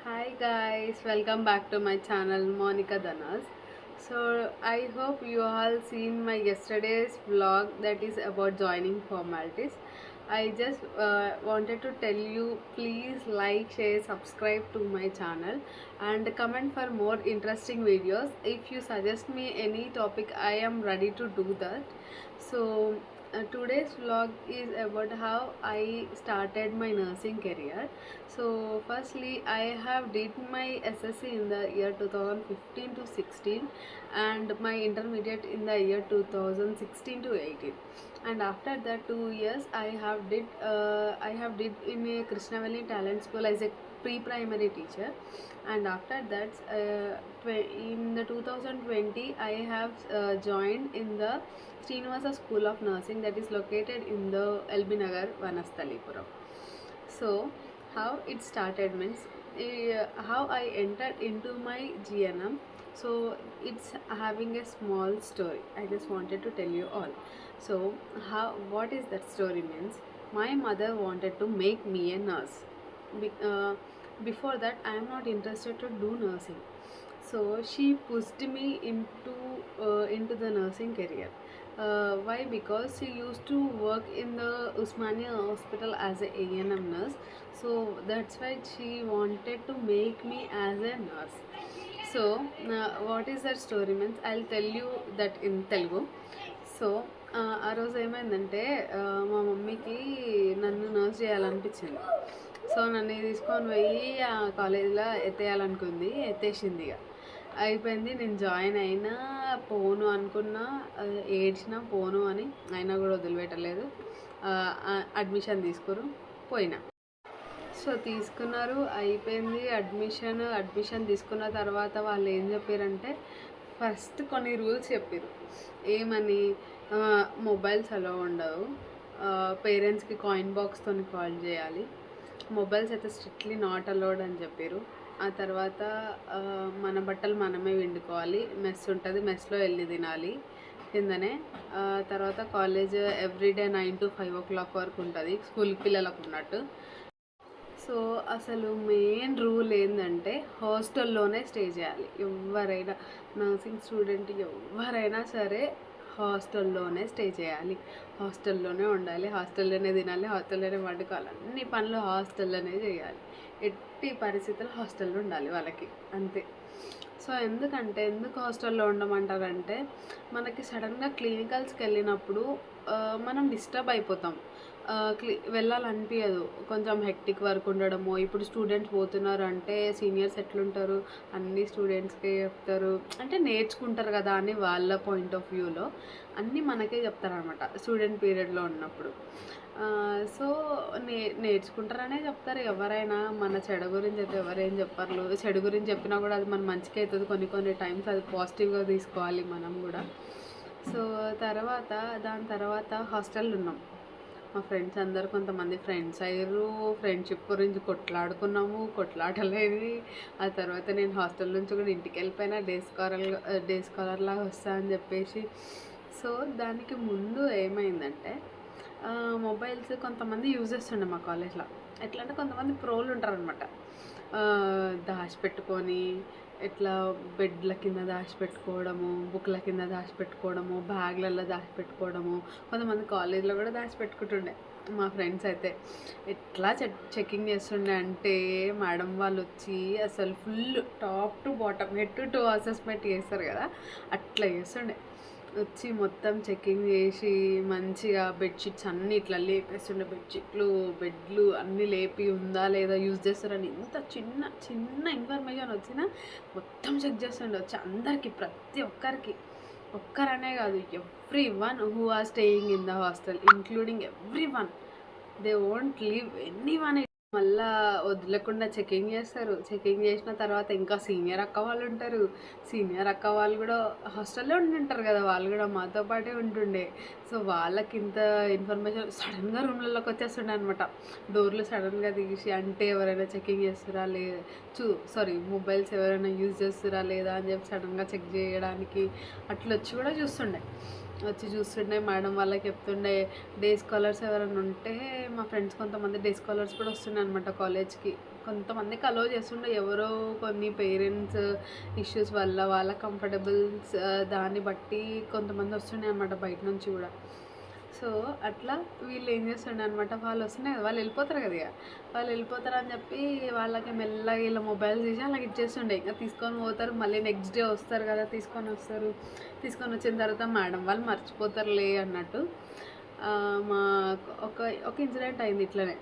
Hi guys, welcome back to my channel Monica Danas. So I hope you all seen my yesterday's vlog that is about joining formalities. I just wanted to tell you, please like, share, subscribe to my channel and comment for more interesting videos. If you suggest me any topic, I am ready to do that. So today's vlog is about how I started my nursing career. So firstly, I have did my SSC in the year 2015 to 16 and my intermediate in the year 2016 to 18. And after that 2 years, I have did in a Krishnavalli Talent School as a pre-primary teacher. And after that, in the 2020, I have joined in the Srinivasa School of Nursing that is located in the LB Nagar, Vanasthalipuram. So how it started means how I entered into my GNM. So it's having a small story. I just wanted to tell you all. So what is that story means? My mother wanted to make me a nurse. Be, uh, Before that, I am not interested to do nursing. So she pushed me into the nursing career. Why? Because she used to work in the Usmania hospital as a ANM nurse. So that's why she wanted to make me as a nurse. So what is that story means? I'll tell you that in Telugu. So ఆ రోజు ఏమైందంటే మా మమ్మీకి నన్ను nurse చేయాలనిపించింది. So నన్ను తీసుకొని పోయి ఆ కాలేజీలో ఎత్తేయాలనుకుంది, ఎత్తేసింది. ఇక అయిపోయింది. నేను జాయిన్ అయినా పోను అనుకున్నా, ఏడ్చినా పోను అని, అయినా కూడా వదిలిపెట్టలేదు. అడ్మిషన్ తీసుకురు, పోయినా. సో తీసుకున్నారు, అయిపోయింది. అడ్మిషన్ తీసుకున్న తర్వాత వాళ్ళు ఏం చెప్పారంటే, ఫస్ట్ కొన్ని రూల్స్ చెప్పారు. ఏమని? మొబైల్స్ అలో ఉండవు, పేరెంట్స్కి కాయిన్ బాక్స్తో కాల్ చేయాలి, మొబైల్స్ అయితే స్ట్రిక్ట్లీ నాట్ అలౌడ్ అని చెప్పారు. ఆ తర్వాత మన బట్టలు మనమే వండుకోవాలి, మెస్ ఉంటుంది, మెస్లో వెళ్ళి తినాలి కిందనే. తర్వాత కాలేజ్ ఎవ్రీడే 9 to 5 o'clock వరకు ఉంటుంది, స్కూల్ పిల్లలకు ఉన్నట్టు. సో అసలు మెయిన్ రూల్ ఏంటంటే హాస్టల్లోనే స్టే చేయాలి. ఎవరైనా నర్సింగ్ స్టూడెంట్ ఎవరైనా సరే హాస్టల్లోనే స్టే చేయాలి, హాస్టల్లోనే ఉండాలి, హాస్టల్లోనే తినాలి, హాస్టల్లోనే వండుకోవాలి, అన్ని పనులు హాస్టల్లోనే చేయాలి. ఎట్టి పరిస్థితులు హాస్టల్లో ఉండాలి వాళ్ళకి, అంతే. సో ఎందుకు హాస్టల్లో ఉండమంటారంటే, మనకి సడన్గా క్లినికల్స్కి వెళ్ళినప్పుడు మనం డిస్టర్బ్ అయిపోతాం, వెళ్ళాలనిపించదు. కొంచెం హెక్టిక్ వర్క్ ఉండడము. ఇప్పుడు స్టూడెంట్స్ పోతున్నారు అంటే సీనియర్స్ ఎట్లుంటారు, అన్ని స్టూడెంట్స్కే చెప్తారు, అంటే నేర్చుకుంటారు కదా అని వాళ్ళ పాయింట్ ఆఫ్ వ్యూలో అన్నీ మనకే చెప్తారనమాట స్టూడెంట్ పీరియడ్లో ఉన్నప్పుడు. సో నేర్చుకుంటారనే చెప్తారు ఎవరైనా. మన చెడు గురించి అయితే ఎవరేం చెప్పరు. చెడు గురించి చెప్పినా కూడా అది మన మంచిగా అవుతుంది, కొన్ని టైమ్స్ అది పాజిటివ్గా తీసుకోవాలి మనం కూడా. సో దాని తర్వాత హాస్టల్లో ఉన్నాం. మా ఫ్రెండ్స్ అందరు, కొంతమంది ఫ్రెండ్స్ అయ్యారు, ఫ్రెండ్షిప్ గురించి కొట్లాడుకున్నాము, కొట్లాడలేదు. ఆ తర్వాత నేను హాస్టల్ నుంచి కూడా ఇంటికి వెళ్ళిపోయినా, డే స్కాలర్లాగా వస్తా అని చెప్పేసి. సో దానికి ముందు ఏమైందంటే, మొబైల్స్ కొంతమంది యూజ్ చేస్తుండే మా కాలేజ్లో. ఎట్లా అంటే కొంతమంది ప్రోలు ఉంటారనమాట, దాచిపెట్టుకొని ఇట్లా బెడ్ల కింద దాచిపెట్టుకోవడము, బుక్ల కింద దాచిపెట్టుకోవడము, బ్యాగ్లలో దాచిపెట్టుకోవడము. కొంతమంది కాలేజీలో కూడా దాచిపెట్టుకుంటుండే. మా ఫ్రెండ్స్ అయితే ఎట్లా చెక్కింగ్ చేస్తుండే అంటే, మేడం వాళ్ళు వచ్చి అసలు full top to bottom, head to toe assessment చేస్తారు కదా, అట్లా చేస్తుండే. వచ్చి మొత్తం చెక్కింగ్ చేసి మంచిగా బెడ్షీట్స్ అన్నీ ఇట్లా లేపేస్తుండే, బెడ్లు అన్నీ లేపి ఉందా లేదా యూజ్ చేస్తారని. ఇంత చిన్న ఇన్ఫర్మేషన్ వచ్చినా మొత్తం చెక్ చేస్తుండే. వచ్చి అందరికీ, ప్రతి ఒక్కరనే కాదు, everyone who are staying in the hostel, including everyone, they won't leave anyone. మళ్ళా వదలకుండా చెకింగ్ చేస్తారు. చెకింగ్ చేసిన తర్వాత ఇంకా సీనియర్ అక్క వాళ్ళు ఉంటారు. సీనియర్ అక్క వాళ్ళు కూడా హాస్టల్లో ఉంటుంటారు కదా, వాళ్ళు కూడా మాతో పాటే ఉంటుండే. సో వాళ్ళకి ఇంత ఇన్ఫర్మేషన్ సడన్గా రూమ్లలోకి వచ్చేస్తుండే అనమాట. డోర్లు సడన్గా తీసి, అంటే ఎవరైనా చెకింగ్ చేస్తురా మొబైల్స్ ఎవరైనా యూజ్ చేస్తురా లేదా అని చెప్పి సడన్గా చెక్ చేయడానికి అట్లా వచ్చి కూడా చూస్తుండే. వచ్చి చూస్తుండే, మేడం వాళ్ళకి చెప్తుండే. డే స్కాలర్స్ ఎవరైనా ఉంటే మా ఫ్రెండ్స్ కొంతమంది డే స్కాలర్స్ కూడా వస్తుండే అనమాట కాలేజ్కి. కొంతమందికి అలో చేస్తుండే, ఎవరో కొన్ని పేరెంట్స్ ఇష్యూస్ వల్ల వాళ్ళ కంఫర్టబుల్స్ దాన్ని బట్టి కొంతమంది వస్తుండే అనమాట బయట నుంచి కూడా. సో అట్లా వీళ్ళు ఏం చేస్తుండే అనమాట, వాళ్ళు వస్తుండే కదా, వాళ్ళు వెళ్ళిపోతారు కదా, ఇక వాళ్ళు వెళ్ళిపోతారు అని చెప్పి వాళ్ళకి మెల్లగా ఇలా మొబైల్స్ తీసి అలాగ ఇచ్చేస్తుండే. ఇంకా తీసుకొని పోతారు, మళ్ళీ నెక్స్ట్ డే వస్తారు కదా, తీసుకొని వచ్చిన తర్వాత మేడం వాళ్ళు మర్చిపోతారులే అన్నట్టు. మా ఒక ఒక ఇన్సిడెంట్ అయింది ఇట్లనే.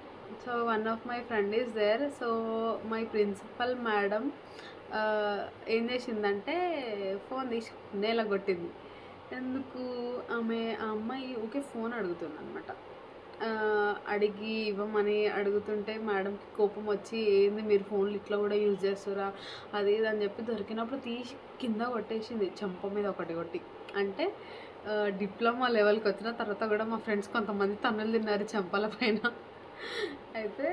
So one of my friend is there. So my principal madam ఏం చేసిందంటే ఫోన్ తీసి నేల కొట్టింది. ఎందుకు, ఆ అమ్మాయి ఊకే ఫోన్ అడుగుతుంది అనమాట. అడిగి ఇవ్వమని అడుగుతుంటే మేడంకి కోపం వచ్చి, ఏంది మీరు ఫోన్లు ఇట్లా కూడా యూజ్ చేస్తారా అది ఇది అని చెప్పి దొరికినప్పుడు తీసి కింద కొట్టేసింది, చెంప మీద ఒకటి కొట్టి. అంటే డిప్లొమా లెవెల్కి వచ్చిన తర్వాత కూడా మా ఫ్రెండ్స్ కొంతమంది తన్నులు తిన్నారు చెంపల పైన. అయితే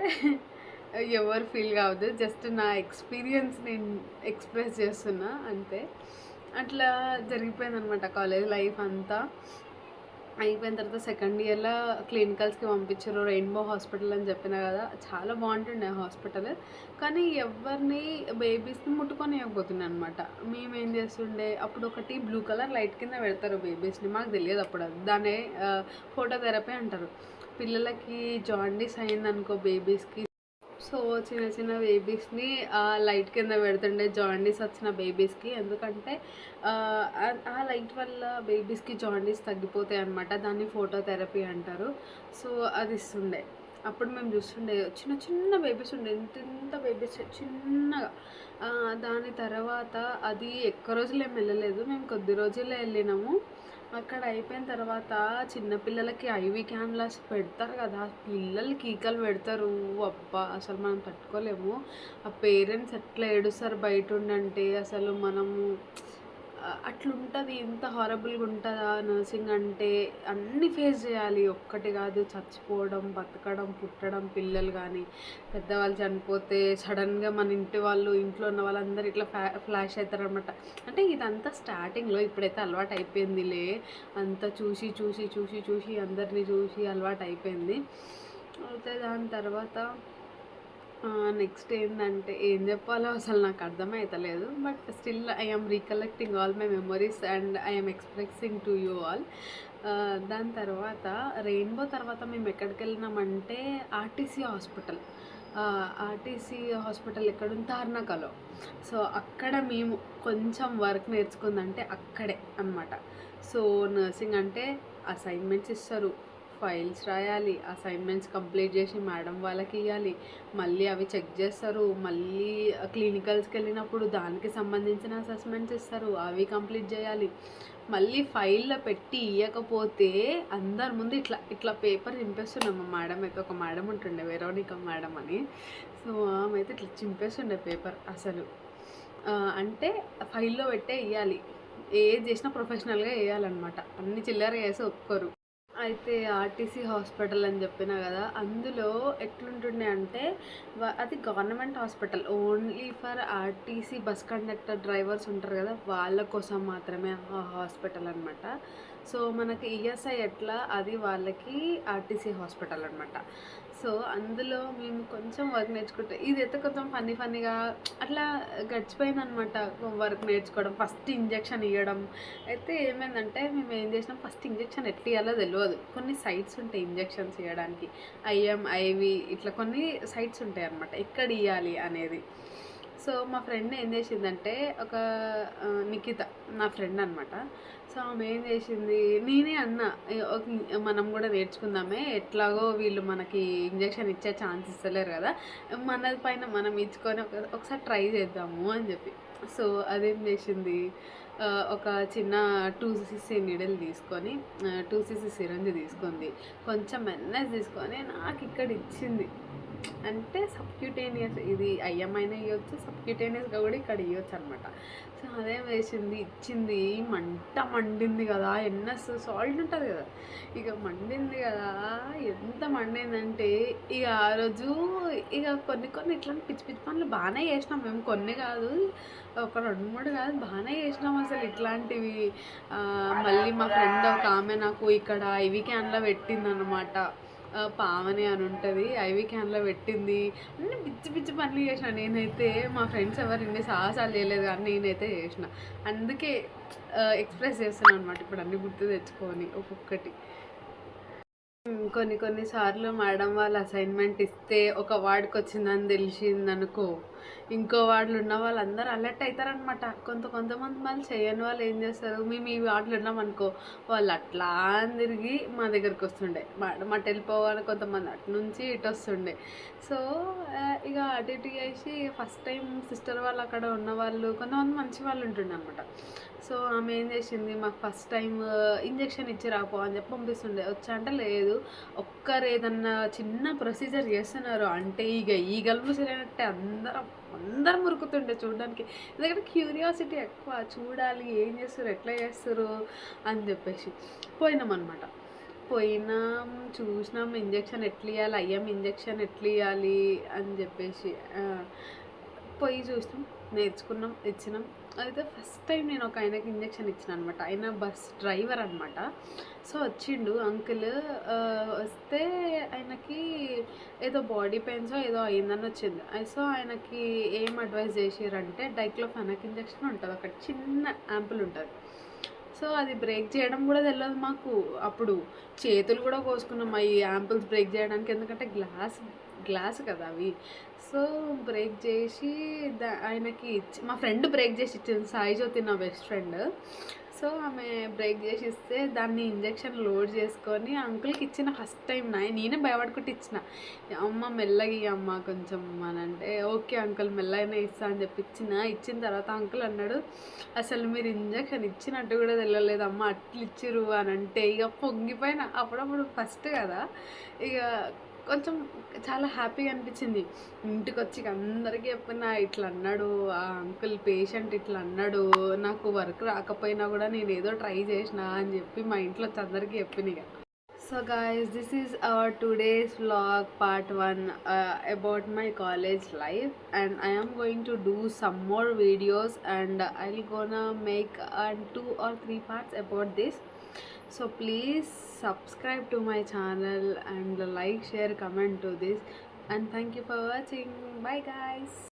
ఎవరు ఫీల్ కావద్దు, జస్ట్ నా ఎక్స్పీరియన్స్ నేను ఎక్స్ప్రెస్ చేస్తున్నా అంతే. అట్లా జరిగిపోయిందనమాట కాలేజ్ లైఫ్ అంతా. అయిపోయిన తర్వాత సెకండ్ ఇయర్లో క్లినికల్స్కి పంపించారు, రెయిన్బో హాస్పిటల్ అని చెప్పిన కదా, చాలా బాగుంటుండే హాస్పిటల్. కానీ ఎవరిని బేబీస్ని ముట్టుకొని ఇవ్వకపోతుండే అనమాట. మేము ఏం చేస్తుండే, అప్పుడు ఒకటి బ్లూ కలర్ లైట్ కింద పెడతారు బేబీస్ని, మాకు తెలియదు అప్పుడు, దాన్నే ఫోటోథెరపీ అంటారు. పిల్లలకి జాండీస్ అయిందనుకో బేబీస్కి, సో చిన్న చిన్న బేబీస్ని లైట్ కింద పెడుతుండే జాండీస్ వచ్చిన బేబీస్కి. ఎందుకంటే ఆ లైట్ వల్ల బేబీస్కి జాండీస్ తగ్గిపోతాయి అన్నమాట, దాన్ని ఫోటోథెరపీ అంటారు. సో అది ఇస్తుండే. అప్పుడు మేము చూస్తుండే చిన్న చిన్న బేబీస్ ఉండే, ఇంత బేబీస్ చిన్నగా. దాని తర్వాత అది ఎక్కువ రోజులు ఏం వెళ్ళలేదు, మేము కొద్ది రోజులే వెళ్ళినాము. అక్కడ అయిపోయిన తర్వాత చిన్నపిల్లలకి ఐవి క్యాన్లాస్ పెడతారు కదా, పిల్లలు కీకలు పెడతారు, అబ్బా అసలు మనం తట్టుకోలేము. ఆ పేరెంట్స్ ఎట్లా ఏడుస్తారు బయట ఉండంటే, అసలు మనము అట్లుంటుంది. ఇంత హారబుల్గా ఉంటుందా నర్సింగ్ అంటే, అన్నీ ఫేస్ చేయాలి, ఒక్కటి కాదు, చచ్చిపోవడం, బతకడం, పుట్టడం, పిల్లలు కానీ పెద్దవాళ్ళు చనిపోతే సడన్గా మన ఇంట్లో ఉన్న వాళ్ళందరూ ఇట్లా ఫ్లాష్ అవుతారు అనమాట. అంటే ఇదంతా స్టార్టింగ్లో, ఇప్పుడైతే అలవాటు అయిపోయిందిలే, అంతా చూసి చూసి చూసి చూసి అందరినీ చూసి అలవాటు అయిపోయింది. అయితే దాని తర్వాత నెక్స్ట్ ఏంటంటే ఏం చెప్పాలో అసలు నాకు అర్థమవుతలేదు, but still I am recollecting all my memories and I am expressing to you all. దాని తర్వాత రెయిన్బో తర్వాత మేము ఎక్కడికి వెళ్ళినామంటే ఆర్టీసీ హాస్పిటల్. ఆర్టీసీ హాస్పిటల్ ఎక్కడుంది, తార్నాకలో. సో అక్కడ మేము కొంచెం వర్క్ నేర్చుకుందంటే అక్కడే అన్నమాట. సో నర్సింగ్ అంటే అసైన్మెంట్స్ ఇస్తారు, ఫైల్స్ రాయాలి, అసైన్మెంట్స్ కంప్లీట్ చేసి మేడం వాళ్ళకి ఇవ్వాలి, మళ్ళీ అవి చెక్ చేస్తారు, మళ్ళీ క్లినికల్స్కి వెళ్ళినప్పుడు దానికి సంబంధించిన అసెస్మెంట్స్ ఇస్తారు, అవి కంప్లీట్ చేయాలి, మళ్ళీ ఫైల్లో పెట్టి ఇవ్వకపోతే అందరి ముందు ఇట్లా ఇట్లా పేపర్ చింపేస్తున్నాం. మా మేడం అయితే, ఒక మేడం ఉంటుండే వెరోనికా మేడం అని, సో ఆమె అయితే ఇట్లా చింపేస్తుండే పేపర్ అసలు. అంటే ఫైల్లో పెట్టే ఇవ్వాలి, ఏది చేసినా ప్రొఫెషనల్గా వేయాలన్నమాట, అన్ని చిల్లర వేసి ఒప్పుకోరు. అయితే ఆర్టీసీ హాస్పిటల్ అని చెప్పిన కదా, అందులో ఎట్లుంటుండే అంటే అది government hospital, only for RTC bus conductor drivers ఉంటారు కదా, వాళ్ళ కోసం మాత్రమే ఆ హాస్పిటల్ అనమాట. సో మనకి ఈఎస్ఐ ఎట్లా, అది వాళ్ళకి ఆర్టీసీ హాస్పిటల్ అనమాట. సో అందులో మేము కొంచెం వర్క్ నేర్చుకుంటే, ఇదైతే కొంచెం ఫన్నీగా అట్లా గడిచిపోయిందనమాట వర్క్ నేర్చుకోవడం. ఫస్ట్ ఇంజెక్షన్ ఇవ్వడం అయితే ఏమైందంటే, మేము ఏం చేసినాం, ఫస్ట్ ఇంజెక్షన్ ఎట్లా ఇవ్వాలో తెలియదు. కొన్ని సైట్స్ ఉంటాయి ఇంజెక్షన్స్ ఇవ్వడానికి, ఐఎం, ఐవి, ఇట్లా కొన్ని సైట్స్ ఉంటాయి అన్నమాట ఎక్కడ ఇవ్వాలి అనేది. సో మా ఫ్రెండ్ ఏం చేసిందంటే, ఒక నిఖిత నా ఫ్రెండ్ అనమాట. సో ఆమె ఏం చేసింది, నేనే అన్న మనం కూడా నేర్చుకుందామే, ఎట్లాగో వీళ్ళు మనకి ఇంజెక్షన్ ఇచ్చే ఛాన్స్ ఇస్తలేరు కదా, మన పైన మనం ఇచ్చుకొని ఒకసారి ట్రై చేద్దాము అని చెప్పి. సో అదేం చేసింది, ఒక చిన్న 2cc నీడిల్ తీసుకొని 2cc సిరంజి తీసుకుంది, కొంచెం ఎన్ఎస్ తీసుకొని నాకు ఇక్కడ ఇచ్చింది. అంటే సబ్క్యూటేనియస్, ఇది ఐఎంఐనే ఇవ్వచ్చు, సబ్క్యూటేనియస్గా కూడా ఇక్కడ ఇవ్వచ్చు అనమాట. సో అదే వేసింది, ఇచ్చింది. మండింది కదా, ఎన్ఎస్ సాల్ట్ ఉంటుంది కదా, ఇక మండింది కదా. ఎంత మండిందంటే ఇక ఆ రోజు ఇక కొన్ని ఇట్లాంటి పిచ్చి పిచ్చి పనులు బాగానే చేసినాం మేము, కొన్ని కాదు ఒక 2-3 కాదు, బాగానే చేసినాం అసలు ఇట్లాంటివి. మళ్ళీ మా ఫ్రెండ్ ఒక ఆమె నాకు ఇక్కడ ఐవి క్యాన్లో పెట్టిందనమాట. పావని అని ఉంటుంది, ఐవి క్యాన్లో పెట్టింది. అన్నీ పిచ్చి పిచ్చి పనులు చేసిన నేనైతే. మా ఫ్రెండ్స్ ఎవరు ఇన్ని సాహసాలు చేయలేదు కానీ నేనైతే చేసిన. అందుకే ఎక్స్ప్రెస్ చేస్తున్నాను అనమాట ఇప్పుడు అన్నీ గుర్తు తెచ్చుకొని ఒక్కొక్కటి. కొన్ని సార్లు మేడం వాళ్ళు అసైన్మెంట్ ఇస్తే ఒక వార్డ్కి వచ్చిందని తెలిసిందనుకో, ఇంకో వార్డులు ఉన్న వాళ్ళందరూ అలర్ట్ అవుతారనమాట. కొంతమంది వాళ్ళు చేయని వాళ్ళు ఏం చేస్తారు, మేము ఈ వార్డులు ఉన్నామనుకో, వాళ్ళు అట్లా అని తిరిగి మా దగ్గరికి వస్తుండే. మేడం అటు వెళ్ళిపోవాలి, కొంతమంది అటు నుంచి ఇటు వస్తుండే. సో ఇక అటు ఇటు చేసి ఫస్ట్ టైం సిస్టర్ వాళ్ళు అక్కడ ఉన్న వాళ్ళు కొంతమంది మంచి వాళ్ళు ఉంటుండే అనమాట. సో ఆమె ఏం చేసింది, మాకు ఫస్ట్ టైం ఇంజెక్షన్ ఇచ్చి రాపో అని చెప్పి పంపిస్తుండే. వచ్చా అంటే లేదు, ఒక్కరు ఏదన్నా చిన్న ప్రొసీజర్ చేస్తున్నారు అంటే ఇక ఈగలు ముసిరినట్టే అందరం మురుకుతుండే చూడడానికి. ఎందుకంటే క్యూరియాసిటీ ఎక్కువ, చూడాలి ఏం చేస్తారు, ఎట్లా చేస్తారు అని చెప్పేసి పోయినాం. చూసినాం ఇంజెక్షన్ ఎట్లా ఇవ్వాలి, ఐఎం ఇంజెక్షన్ ఎట్లా ఇవ్వాలి అని చెప్పేసి పోయి చూసినాం, నేర్చుకున్నాం, ఇచ్చినాం. అయితే ఫస్ట్ టైం నేను ఒక ఆయనకి ఇంజెక్షన్ ఇచ్చిన అనమాట. ఆయన బస్ డ్రైవర్ అనమాట. సో వచ్చిండు అంకుల్, వస్తే ఆయనకి ఏదో బాడీ పెయిన్స్ ఏదో అయిందని వచ్చింది. సో ఆయనకి ఏం అడ్వైస్ చేసారంటే డైక్లోఫెనాక్ ఇంజెక్షన్ ఉంటుంది, ఒకటి చిన్న యాంపుల్ ఉంటుంది. సో అది బ్రేక్ చేయడం కూడా తెలియదు మాకు. అప్పుడు చేతులు కూడా కోసుకున్నాం ఈ యాంపుల్స్ బ్రేక్ చేయడానికి, ఎందుకంటే గ్లాస్ కదా అవి. సో బ్రేక్ చేసి ఆయనకి మా ఫ్రెండ్ బ్రేక్ చేసి ఇచ్చింది, సాయి జ్యోతి నా బెస్ట్ ఫ్రెండ్. సో ఆమె బ్రేక్ చేసి ఇస్తే దాన్ని ఇంజెక్షన్ లోడ్ చేసుకొని అంకుల్కి ఇచ్చిన. ఫస్ట్ టైం నేనే భయపడుకుంటూ ఇచ్చిన. అమ్మ మెల్లగా అమ్మ కొంచెం అని అంటే, ఓకే అంకుల్ మెల్లగానే ఇస్తా అని చెప్పి ఇచ్చిన తర్వాత అంకుల్ అన్నాడు, అసలు మీరు ఇంజెక్షన్ ఇచ్చినట్టు కూడా తెలియలేదు అమ్మ, అట్లు ఇచ్చిరు అని అంటే ఇక పొంగిపోయిన. అప్పుడప్పుడు ఫస్ట్ కదా, ఇక కొంచెం చాలా హ్యాపీగా అనిపించింది. ఇంటికి వచ్చి అందరికీ చెప్పిన, ఇట్లా అన్నాడు ఆ అంకుల్, పేషెంట్ ఇట్లా అన్నాడు, నాకు వర్క్ రాకపోయినా కూడా నేను ఏదో ట్రై చేసిన అని చెప్పి మా ఇంట్లో అందరికీ చెప్పిన. ఇక so guys, this is our today's vlog part 1 about my college life, and I am going to do some more videos and I'll gonna make 2 or 3 parts about this. So please subscribe to my channel and like, share, comment to this, and thank you for watching. Bye guys.